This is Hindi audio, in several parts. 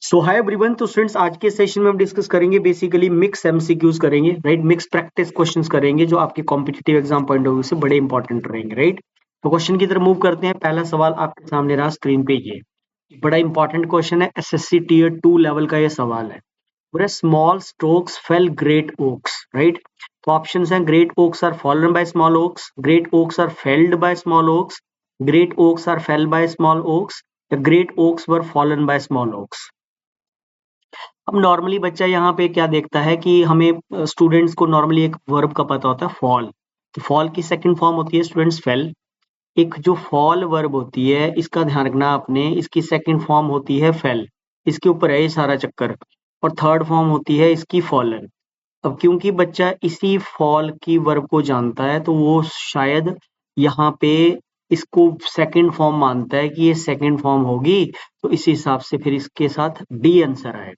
सो हाय एवरीवन। तो स्टूडेंट्स आज के सेशन में हम डिस्कस करेंगे बेसिकली मिक्स एमसीक्यूज करेंगे, राइट। मिक्स प्रैक्टिस क्वेश्चंस करेंगे जो आपके competitive exam point of view से बड़े इंपॉर्टेंट रहेंगे, राइट। तो क्वेश्चन की तरफ मूव करते हैं। पहला सवाल आपके सामने रहा स्क्रीन पे, ये बड़ा इंपॉर्टेंट क्वेश्चन है, एसएससी टीयर 2 लेवल का ये सवाल है। पूरा small strokes fell great oaks, right. तो ऑप्शंस हैं, great oaks are fallen by small oaks, great oaks are felled by small oaks, great oaks are fell by small oaks, या great oaks were fallen by small oaks. अब नॉर्मली बच्चा यहाँ पे क्या देखता है कि हमें स्टूडेंट्स को नॉर्मली एक वर्ब का पता होता है, फॉल। तो फॉल की सेकंड फॉर्म होती है स्टूडेंट्स फेल। एक जो फॉल वर्ब होती है, इसका ध्यान रखना आपने, इसकी सेकंड फॉर्म होती है फेल। इसके ऊपर है ये सारा चक्कर। और थर्ड फॉर्म होती है इसकी फॉलन। अब क्योंकि बच्चा इसी फॉल की वर्ब को जानता है, तो वो शायद यहाँ पे इसको सेकंड फॉर्म मानता है कि ये सेकंड फॉर्म होगी। तो इस हिसाब से फिर इसके साथ डी आंसर आएगा।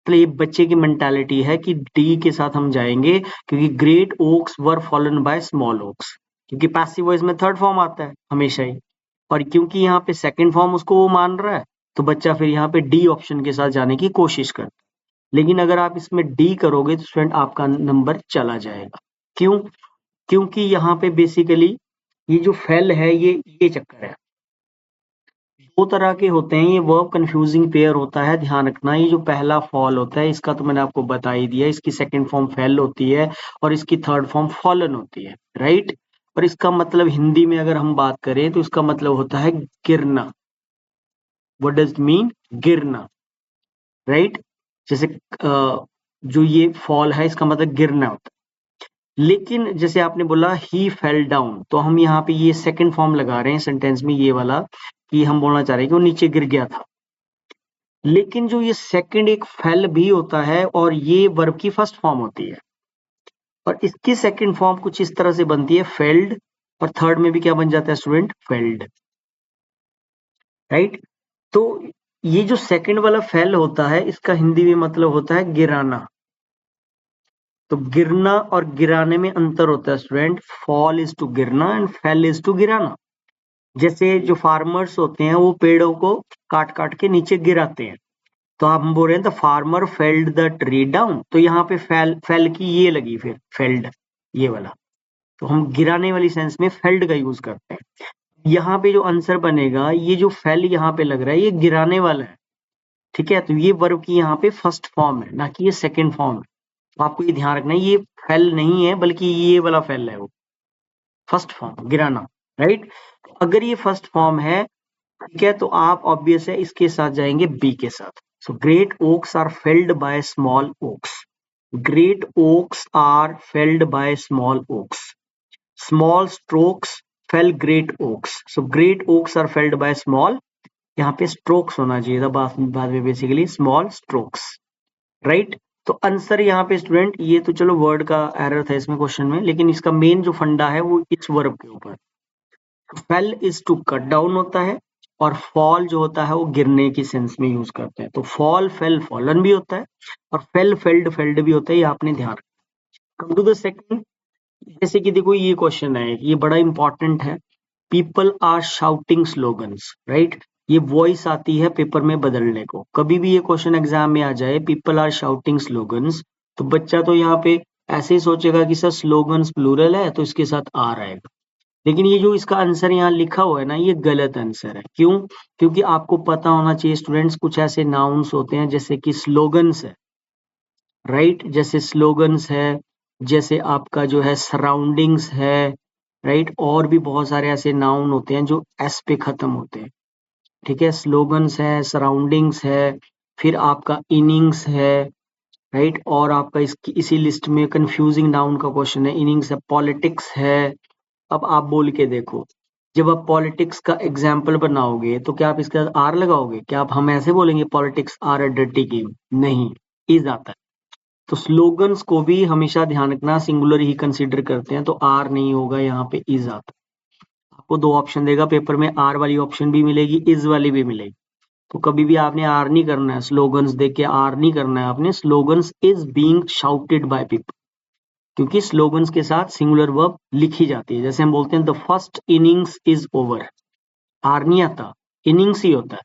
तो ये बच्चे की मेंटालिटी है कि डी के साथ हम जाएंगे, क्योंकि great oaks were fallen by small oaks, क्योंकि पैसिव वॉइस में थर्ड फॉर्म आता है हमेशा ही। और क्योंकि यहाँ पे सेकंड फॉर्म उसको वो मान रहा है, तो बच्चा फिर यहाँ पे डी ऑप्शन के साथ जाने की कोशिश करता है। लेकिन अगर आप इसमें डी करोगे तो स्टूडेंट आपका नंबर चला जाएगा। क्यों? क्योंकि यहाँ पे बेसिकली ये जो फेल है, ये चक्कर है। दो तरह के होते हैं, ये वर्ब कंफ्यूजिंग पेयर होता है, ध्यान रखना। ये जो पहला फॉल होता है, इसका तो मैंने आपको बता ही दिया, इसकी सेकंड फॉर्म फेल होती है और इसकी थर्ड फॉर्म फॉलन होती है, राइट। और इसका मतलब हिंदी में अगर हम बात करें तो इसका मतलब होता है गिरना। What does mean? गिरना, राइट। जैसे जो ये फॉल है, इसका मतलब गिरना होता है। लेकिन जैसे आपने बोला ही फेल डाउन, तो हम यहाँ पे ये सेकंड फॉर्म लगा रहे हैं सेंटेंस में, ये वाला, कि हम बोलना चाह रहे हैं कि वो नीचे गिर गया था। लेकिन जो ये सेकंड एक फेल भी होता है और ये वर्ब की फर्स्ट फॉर्म होती है, और इसकी सेकंड फॉर्म कुछ इस तरह से बनती है फेल्ड, और थर्ड में भी क्या बन जाता है स्टूडेंट? Failed, right. तो ये जो सेकंड वाला फेल होता है, इसका हिंदी में मतलब होता है गिराना। तो गिरना और गिराने में अंतर होता है स्टूडेंट। फॉल इज टू गिरना एंड फेल इज टू गिराना। जैसे जो फार्मर्स होते हैं, वो पेड़ों को काट काट के नीचे गिराते हैं। तो आप हम बोल रहे हैं the farmer failed the tree down, तो यहाँ पे फेल फेल की ये लगी, फिर फेल्ड ये वाला। तो हम गिराने वाली सेंस में फेल्ड का यूज करते हैं। यहाँ पे जो आंसर बनेगा, ये जो फेल यहाँ पे लग रहा है, ये गिराने वाला है, ठीक है। तो ये वर्ब की यहाँ पे फर्स्ट फॉर्म है, ना कि ये सेकंड फॉर्म है। तो आपको ये ध्यान रखना है, ये फेल नहीं है, बल्कि ये वाला फेल है, वो फर्स्ट फॉर्म गिराना, राइट। अगर ये फर्स्ट फॉर्म है, ठीक है, तो आप ऑब्वियस है इसके साथ जाएंगे बी के साथ। So great oaks are felled by small oaks. Great oaks are felled by small oaks. Small strokes fell great oaks. So great oaks are felled by small, यहाँ पे स्ट्रोक्स होना चाहिए था बाद में, बेसिकली स्मॉल स्ट्रोक्स, राइट। तो आंसर यहाँ पे स्टूडेंट, ये तो चलो वर्ड का एरर था इसमें क्वेश्चन में, लेकिन इसका मेन जो फंडा है वो इस वर्ब के ऊपर। Fell is to cut down होता है, और फॉल जो होता है वो गिरने की सेंस में यूज करते हैं। तो फॉल फेल फॉलन भी होता है, और फेल फेल्ड फेल्ड भी होता है, ये आपने ध्यान रखना। कम टू द सेकंड, जैसे कि देखो ये क्वेश्चन है, ये बड़ा इंपॉर्टेंट है। People are shouting slogans, right. ये वॉइस आती है पेपर में बदलने को। कभी भी ये क्वेश्चन एग्जाम में आ जाए, पीपल आर शाउटिंग स्लोगन्स, तो बच्चा तो यहाँ पे ऐसे ही सोचेगा कि सर स्लोगन्स प्लूरल है, तो इसके साथ आर आएगा। लेकिन ये जो इसका आंसर यहाँ लिखा हुआ है ना, ये गलत आंसर है। क्यों? क्योंकि आपको पता होना चाहिए स्टूडेंट्स, कुछ ऐसे नाउन्स होते हैं जैसे कि स्लोगन्स है, राइट। जैसे स्लोगन्स है, जैसे आपका जो है सराउंडिंग्स है, राइट। और भी बहुत सारे ऐसे नाउन होते हैं जो एस पे खत्म होते हैं, ठीक है। स्लोगन्स है, सराउंडिंग्स है, फिर आपका इनिंग्स है, राइट। और आपका इसकी इसी लिस्ट में कंफ्यूजिंग नाउन का क्वेश्चन है, इनिंग्स है, पॉलिटिक्स है। अब आप बोल के देखो, जब आप पॉलिटिक्स का एग्जाम्पल बनाओगे तो क्या आप इसके साथ आर लगाओगे? क्या आप हम ऐसे बोलेंगे politics are a dirty game? नहीं, इज आता है। तो स्लोगन्स को भी हमेशा ध्यान रखना, सिंगुलर ही कंसीडर करते हैं, तो आर नहीं होगा, यहाँ पे इज आता है। आपको दो ऑप्शन देगा पेपर में, आर वाली ऑप्शन भी मिलेगी, इज वाली भी मिलेगी। तो कभी भी आपने आर नहीं करना है, स्लोगन्स देख के आर नहीं करना है आपने। Slogans is being shouted by people, क्योंकि स्लोगन्स के साथ सिंगुलर वर्ब लिखी जाती है। जैसे हम बोलते हैं the first innings is over, are नहीं आता, इनिंग्स ही होता है।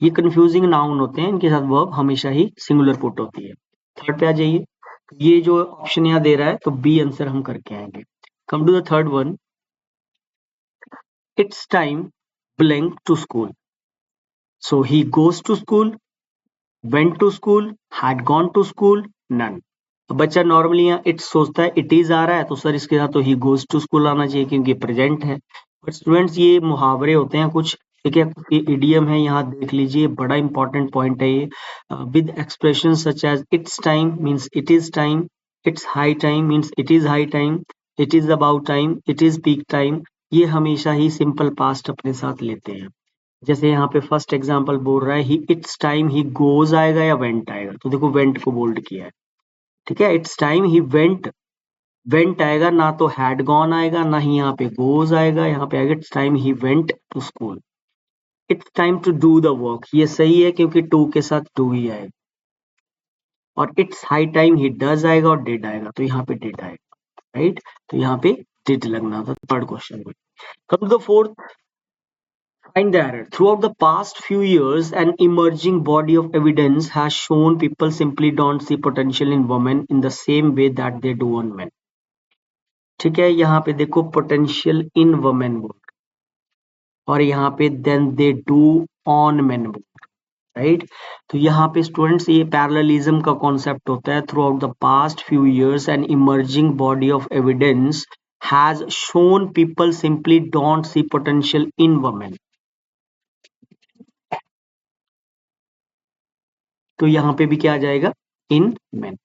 ये कंफ्यूजिंग नाउन होते हैं, इनके साथ वर्ब हमेशा ही सिंगुलर पुट होती है। थर्ड पे आ जाइए, ये जो ऑप्शन यहाँ दे रहा है तो बी आंसर हम करके आएंगे। Come to the third one, it's time blank to school, so he goes to school, went to school, had gone to school, none. बच्चा नॉर्मली यहाँ इट सोचता है इट इज आ रहा है तो सर इसके साथ तो ही गोज टू स्कूल आना चाहिए क्योंकि प्रेजेंट है। बट स्टूडेंट्स ये मुहावरे होते हैं कुछ, ठीक है, ये इडियम है, यहाँ देख लीजिए, बड़ा इंपॉर्टेंट पॉइंट है ये। With expression such as it's time means it is time, it's high time means it is high time, it is about time, it is peak time, ये हमेशा ही सिंपल पास्ट अपने साथ लेते हैं। जैसे यहाँ पे फर्स्ट एग्जांपल बोल रहा है ही इट्स टाइम ही गोज आएगा या वेंट आएगा, तो देखो वेंट को बोल्ड किया है, ठीक है। It's time he went, went आएगा, ना तो हैड गॉन आएगा, ना ही यहाँ पे गोज आएगा, यहाँ पे आएगा it's time he went to school. It's time to do the work, ये सही है क्योंकि टू के साथ डू ही आएगा। और it's high time he does आएगा और डिड आएगा, तो यहाँ पे डिड आएगा, राइट। तो यहाँ पे डिड लगना था थर्ड क्वेश्चन में। Come to the fourth, find the error. Throughout the past few years, an emerging body of evidence has shown people simply don't see potential in women in the same way that they do on men. ठीक है, यहाँ पे देखो potential in women बोल, और यहाँ पे then they do on men बोल, राइट। तो यहाँ पे स्टूडेंट्स ये पैरेललिज्म का कॉन्सेप्ट होता है। Throughout the past few years an emerging body of evidence has shown people simply don't see potential in women. तो यहाँ पे भी क्या आ जाएगा, in men,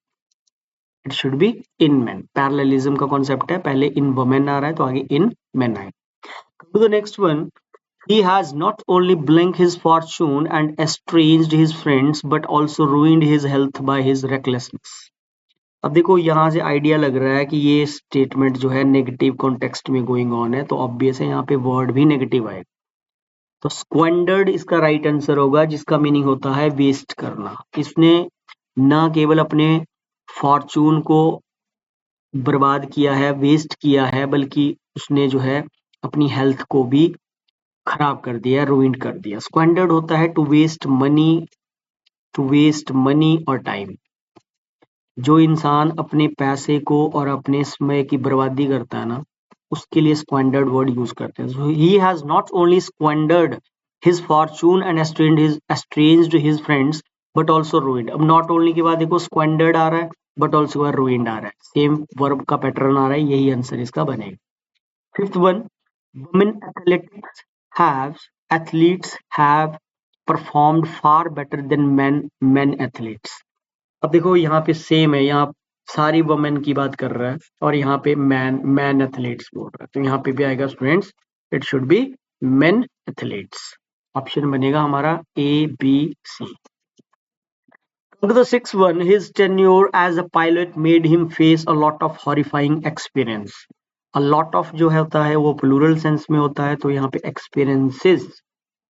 it should be in men. Parallelism का कॉन्सेप्ट है, पहले इन वुमेन आ रहा है तो आगे इन मेन आएगा। To the next one, he has not only blanked his fortune and estranged his friends but also ruined his health by his recklessness। अब देखो यहाँ से आइडिया लग रहा है कि ये स्टेटमेंट जो है नेगेटिव कॉन्टेक्स्ट में गोइंग ऑन है, तो ऑब्वियस है यहाँ पे वर्ड भी नेगेटिव आएगा। तो स्क्वेंडर्ड इसका राइट आंसर होगा, जिसका मीनिंग होता है वेस्ट करना। इसने न केवल अपने फॉर्चून को बर्बाद किया है, वेस्ट किया है, बल्कि उसने जो है अपनी हेल्थ को भी खराब कर दिया, रूइंड कर दिया। स्क्वेंडर्ड होता है to waste money, to waste money और टाइम। जो इंसान अपने पैसे को और अपने समय की बर्बादी करता है ना, उसके लिए स्क्वेंडर्ड वर्ड यूज करते हैं। So he has not only squandered his fortune and estranged his friends but also ruined। अब not only के बाद देखो squandered आ रहा है but also ruined आ रहा है, सेम वर्ब का पैटर्न आ रहा है, यही आंसर इसका बनेगा। Fifth one, women athletes have performed far better than men athletes। अब देखो यहाँ पे सेम है, यहाँ सारी वुमेन की बात कर रहा है और यहाँ पे मैन एथलीट्स बोल रहा है, तो यहाँ पे भी आएगा students, it should be men athletes. Option बनेगा हमारा A B C. Come to the sixth one, his tenure as a pilot made him face a lot of horrifying experience। A lot of जो होता है वो प्लूरल सेंस में होता है, तो यहाँ पे एक्सपीरियंसेस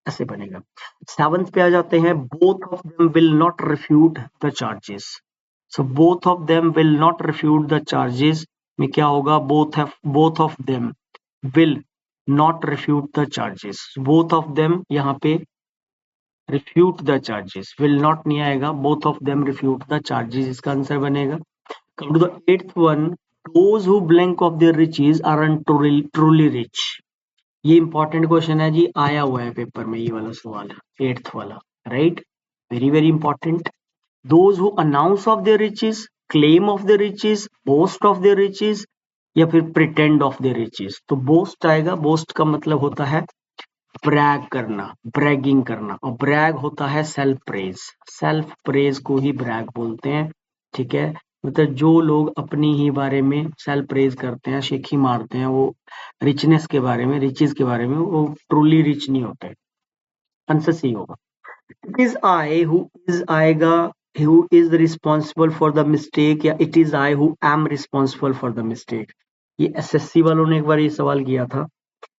ऐसे बनेगा। सेवंथ पे आ जाते हैं, both of them will not refute the charges. So both of them will not refute the charges में क्या होगा, both of them will not refute the charges. Both of them यहाँ पे refute the charges, will not नहीं आएगा, both of them refute the charges इसका आंसर बनेगा। Come to the eighth one, those who blank of their riches are truly rich. ये इंपॉर्टेंट क्वेश्चन है जी, आया हुआ है पेपर में ये वाला सवाल, एट्थ वाला, right, very very important. Those who announce of their riches, claim of their riches, boast of their riches, या फिर प्रिटेंड ऑफ देयर रिचेस। तो बोस्ट आएगा, बोस्ट का मतलब होता है ब्रैग करना, ब्रैगिंग करना, और ब्रैग होता है सेल्फ प्रेज। सेल्फ प्रेज को ही ब्रैग बोलते हैं, ठीक है। मतलब जो लोग अपनी ही बारे में सेल्फ प्रेज करते हैं, शेखी मारते हैं, वो रिचनेस के बारे में, रिचेस के बारे में, वो ट्रूली रिच नहीं होते। आंसर सी होगा। It is I who is आएगा, who is responsible for the mistake, या it is I who am responsible for the mistake. ये एसएससी वालों ने एक बार ये सवाल किया था।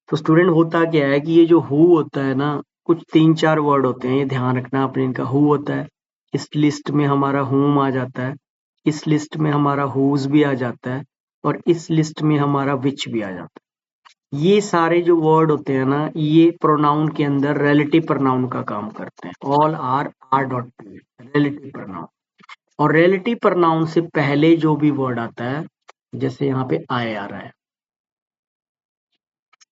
तो स्टूडेंट होता क्या है कि ये जो हु होता है ना, कुछ 3-4 वर्ड होते हैं, ये ध्यान रखना आपने, इनका हु होता है, इस लिस्ट में हमारा हुम आ जाता है, इस लिस्ट में हमारा हुज भी आ जाता है, और इस लिस्ट में हमारा विच भी आ जाता है। ये सारे जो वर्ड होते हैं ना, ये प्रोनाउन के अंदर रिलेटिव प्रोनाउन का काम करते हैं। All R dot P, relative pronoun. और रिलेटिव प्रोनाउन से पहले जो भी वर्ड आता है, जैसे यहाँ पे आए आ रहा है,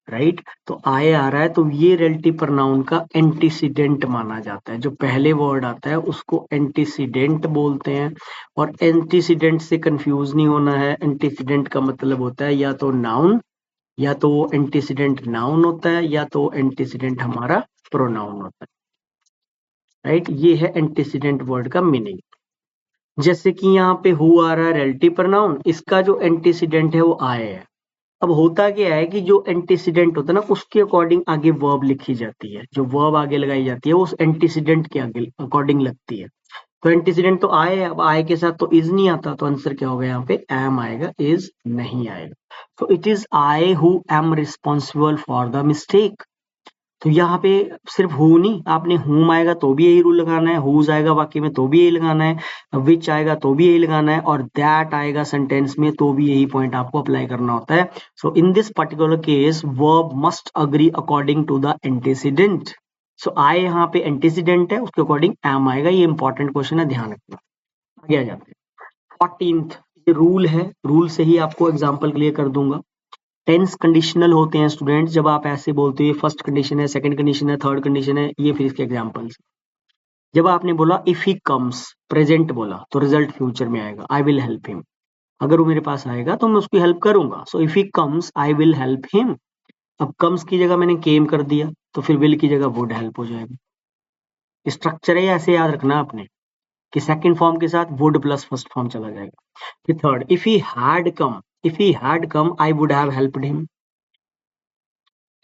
राइट, तो आए आ रहा है, तो ये रिलेटिव प्रोनाउन का एंटीसीडेंट माना जाता है। जो पहले वर्ड आता है उसको एंटीसीडेंट बोलते हैं। और एंटीसीडेंट से कंफ्यूज नहीं होना है। एंटीसीडेंट का मतलब होता है या तो नाउन, या तो वो एंटीसीडेंट नाउन होता है, या तो एंटीसीडेंट हमारा प्रोनाउन होता है, राइट। ये है एंटीसीडेंट वर्ड का मीनिंग। जैसे कि यहाँ पे हु आ रहा है रिलेटिव प्रोनाउन, इसका जो एंटीसीडेंट है वो आए है। अब होता क्या है कि जो एंटीसीडेंट होता है ना, उसके अकॉर्डिंग आगे वर्ब लिखी जाती है। जो वर्ब आगे लगाई जाती है उस एंटीसीडेंट के आगे अकॉर्डिंग लगती है। तो एंटीसीडेंट तो आए है, अब आए के साथ तो इज नहीं आता, तो आंसर क्या होगा यहाँ पे, एम आएगा, इज नहीं आएगा। तो it is I who am responsible for the mistake. तो यहाँ पे सिर्फ हु नहीं, आपने हुम आएगा तो भी यही रूल लगाना है, हुज आएगा बाकी में तो भी यही लगाना है, विच आएगा तो भी यही लगाना है, और दैट आएगा सेंटेंस में तो भी यही पॉइंट आपको अप्लाई करना होता है। So in this particular case verb must agree according to the antecedent. So I यहाँ पे एंटीसीडेंट है, उसके अकॉर्डिंग एम आएगा। ये इंपॉर्टेंट क्वेश्चन है, ध्यान रखना। आगे आ जाते हैं 14th। ये रूल है, रूल से ही आपको एग्जाम्पल क्लियर कर दूंगा। टेंस कंडीशनल होते हैं स्टूडेंट्स, जब आप ऐसे बोलते हो ये फर्स्ट कंडीशन है, सेकंड कंडीशन है, थर्ड कंडीशन है, ये फिर इसके एग्जांपल्स। जब आपने बोला इफ ही कम्स, प्रेजेंट बोला, तो रिजल्ट फ्यूचर में आएगा, आई विल हेल्प हिम। अगर वो मेरे पास आएगा तो मैं उसकी हेल्प करूंगा। So if he comes I will help him. अब कम्स की जगह मैंने केम कर दिया, तो फिर विल की जगह वुड हेल्प हो जाएगा। स्ट्रक्चर है, ऐसे याद रखना आपने कि सेकंड फॉर्म के साथ वुड प्लस फर्स्ट फॉर्म चला जाएगा। फिर third, if he had come I would have helped him.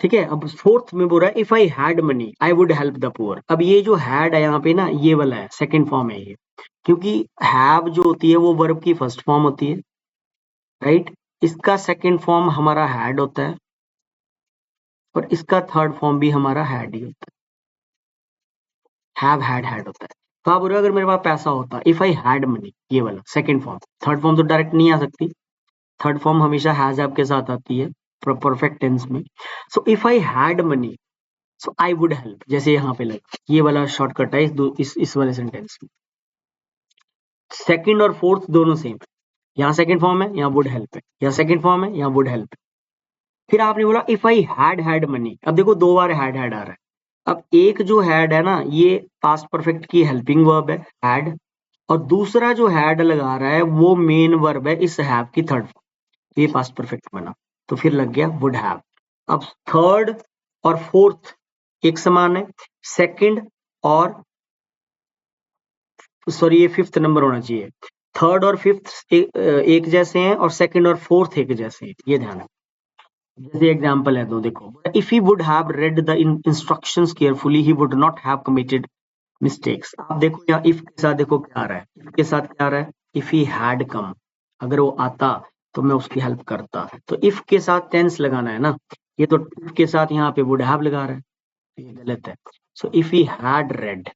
ठीक है। अब फोर्थ में बोल रहा है if I had money I would help the poor. अब ये जो हैड है यहाँ पे ना, ये वाला है, सेकंड फॉर्म है ये। क्योंकि हैव जो होती है वो वर्ब की फर्स्ट फॉर्म होती है, राइट। इसका सेकंड फॉर्म हमारा हैड होता है, और इसका थर्ड फॉर्म भी हमारा हैड ही होता है। हैव हैड होता है। तो आप बोल रहे हो अगर मेरे पास पैसा होता, इफ आई हैड मनी, ये वाला सेकंड फॉर्म। थर्ड फॉर्म तो डायरेक्ट नहीं आ सकती, थर्ड फॉर्म हमेशा हैज हैव के साथ आती है परफेक्ट टेंस में। So if I had money so I would help, जैसे यहाँ पे लगा, ये वाला शॉर्टकट है इस वाले सेंटेंस में। सेकंड और फोर्थ दोनों सेम है। यहाँ सेकंड फॉर्म है, यहाँ वुड हेल्प है, यहाँ सेकंड फॉर्म है, यहाँ वुड हेल्प है। फिर आपने बोला इफ आई हैड मनी। अब देखो दो बार हैड आ रहा है। अब एक जो हैड है ना, ये पास्ट परफेक्ट की हेल्पिंग वर्ब है हैड, और दूसरा जो हैड लगा रहा है वो मेन वर्ब है इस हैव की थर्ड फॉर्म। ये पास्ट परफेक्ट बना, तो फिर लग गया वुड हैव। अब थर्ड और फोर्थ एक समान है, सेकंड और सॉरी ये फिफ्थ नंबर होना चाहिए। थर्ड और फिफ्थ एक जैसे हैं, और सेकंड और फोर्थ एक जैसे हैं, ये ध्यान है। जैसे एग्जांपल है, दो देखो, if he would have read the instructions carefully he would not have committed mistakes. आप देखो यहाँ इफ के साथ देखो क्या आ रहा है, इफ के साथ क्या आ रहा है, इफ ही हैड कम, अगर वो आता तो मैं उसकी हेल्प करता। तो इफ के साथ टेंस लगाना है ना, ये तो इफ के साथ यहाँ पे वुड हैव लगा रहा है, तो ये गलत है। So if he had red,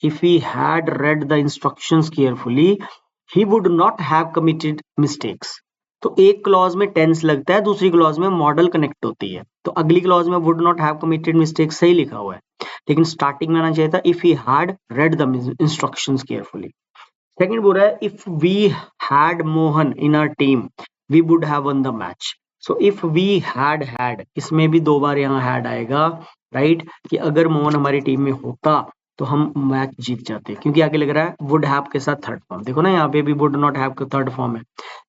if he had read the instructions carefully he would not have committed mistakes। तो एक क्लॉज में टेंस लगता है, दूसरी क्लॉज में मॉडल कनेक्ट होती है। तो अगली क्लॉज में would not have committed mistakes सही लिखा हुआ है, लेकिन स्टार्टिंग में आना चाहिए था if he had read the instructions carefully. Second बोल रहा है if we had Mohan in our team we would have won the match. So if we had, इसमें भी दो बार यहाँ हैड आएगा, राइट, कि अगर मोहन हमारी टीम में होता तो हम मैच जीत जाते, क्योंकि आगे लग रहा है वुड हैव के साथ थर्ड फॉर्म। देखो ना, यहाँ पे भी वुड नॉट हैव का थर्ड फॉर्म है,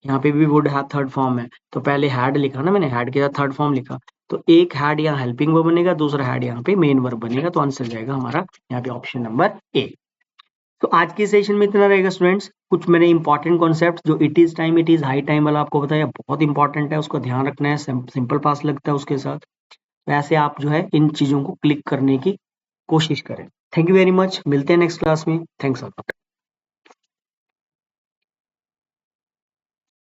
यहाँ पे भी वुड हैव थर्ड फॉर्म है। तो पहले हैड लिखा ना मैंने, हैड के साथ थर्ड फॉर्म लिखा, तो एक हैड यहाँ हेल्पिंग वर्ब बनेगा, दूसरा हैड यहाँ पे मेन वर्ब बनेगा। तो आंसर जाएगा हमारा यहाँ पे ऑप्शन नंबर ए। तो आज के सेशन में इतना रहेगा स्टूडेंट्स। कुछ मैंने इंपॉर्टेंट कॉन्सेप्ट जो it is time it is high time वाला आपको बताया, बहुत इंपॉर्टेंट है, उसको ध्यान रखना है। सिंपल पास लगता है उसके साथ, वैसे आप जो है इन चीजों को क्लिक करने की कोशिश करें। थैंक यू वेरी मच, मिलते हैं नेक्स्ट क्लास में। Thanks a lot.